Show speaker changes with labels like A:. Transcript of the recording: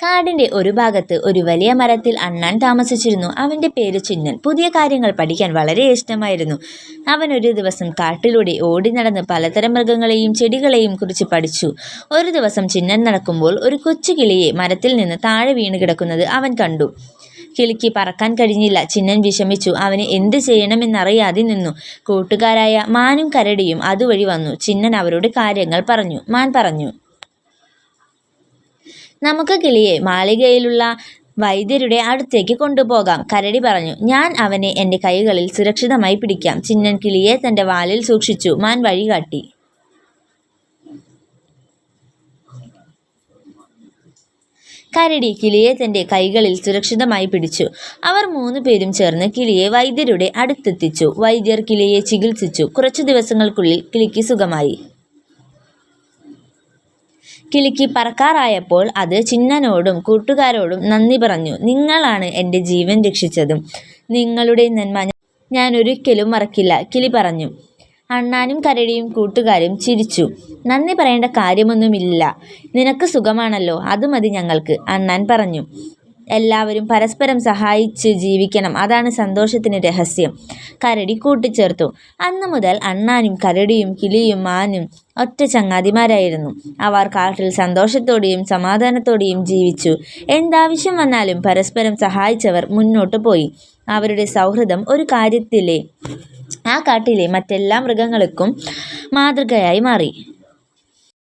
A: കാടിന്റെ ഒരു ഭാഗത്ത് ഒരു വലിയ മരത്തിൽ അണ്ണാൻ താമസിച്ചിരുന്നു. അവന്റെ പേര് ചിന്നൻ. പുതിയ കാര്യങ്ങൾ പഠിക്കാൻ വളരെ ഇഷ്ടമായിരുന്നു. അവൻ ഒരു ദിവസം കാട്ടിലൂടെ ഓടി നടന്ന് പലതരം മൃഗങ്ങളെയും ചെടികളെയും കുറിച്ച് പഠിച്ചു. ഒരു ദിവസം ചിന്നൻ നടക്കുമ്പോൾ ഒരു കൊച്ചു കിളിയെ മരത്തിൽ നിന്ന് താഴെ വീണ് കിടക്കുന്നത് അവൻ കണ്ടു. കിളിക്ക് പറക്കാൻ കഴിഞ്ഞില്ല. ചിന്നൻ വിഷമിച്ചു. അവന് എന്ത് ചെയ്യണമെന്നറിയാതെ നിന്നു. കൂട്ടുകാരായ മാനും കരടിയും അതുവഴി വന്നു. ചിന്നൻ അവരോട് കാര്യങ്ങൾ പറഞ്ഞു. മാൻ പറഞ്ഞു, നമുക്ക് കിളിയെ മാളികയിലുള്ള വൈദ്യരുടെ അടുത്തേക്ക് കൊണ്ടുപോകാം. കരടി പറഞ്ഞു, ഞാൻ അവനെ എൻ്റെ കൈകളിൽ സുരക്ഷിതമായി പിടിക്കാം. ചിന്നൻ കിളിയെ തൻ്റെ വാലിൽ സൂക്ഷിച്ചു. മാൻ വഴി കാട്ടി. കരടി കിളിയെ തൻ്റെ കൈകളിൽ സുരക്ഷിതമായി പിടിച്ചു. അവർ 3 പേരും ചേർന്ന് കിളിയെ വൈദ്യരുടെ അടുത്തെത്തിച്ചു. വൈദ്യർ കിളിയെ ചികിത്സിച്ചു. കുറച്ചു ദിവസങ്ങൾക്കുള്ളിൽ കിളിക്ക് സുഖമായി. കിളിക്ക് പറക്കാറായപ്പോൾ അത് ചിന്നനോടും കൂട്ടുകാരോടും നന്ദി പറഞ്ഞു. നിങ്ങളാണ് എൻ്റെ ജീവൻ രക്ഷിച്ചതും നിങ്ങളുടെ നന്മ ഞാൻ ഒരിക്കലും മറക്കില്ല, കിളി പറഞ്ഞു. അണ്ണാനും കരടിയും കൂട്ടുകാരും ചിരിച്ചു. നന്ദി പറയേണ്ട കാര്യമൊന്നുമില്ല, നിനക്ക് സുഖമാണല്ലോ, അത് മതി ഞങ്ങൾക്ക്, അണ്ണാൻ പറഞ്ഞു. എല്ലാവരും പരസ്പരം സഹായിച്ച് ജീവിക്കണം, അതാണ് സന്തോഷത്തിന് രഹസ്യം, കരടി കൂട്ടിച്ചേർത്തു. അന്നു മുതൽ അണ്ണാനും കരടിയും കിളിയും മാനും ഒറ്റ ചങ്ങാതിമാരായിരുന്നു. അവർ കാട്ടിൽ സന്തോഷത്തോടെയും സമാധാനത്തോടെയും ജീവിച്ചു. എന്താവശ്യം വന്നാലും പരസ്പരം സഹായിച്ചവർ മുന്നോട്ട് പോയി. അവരുടെ സൗഹൃദം ഒരു കാര്യത്തിലെ ആ കാട്ടിലെ മറ്റെല്ലാ മൃഗങ്ങൾക്കും മാതൃകയായി മാറി.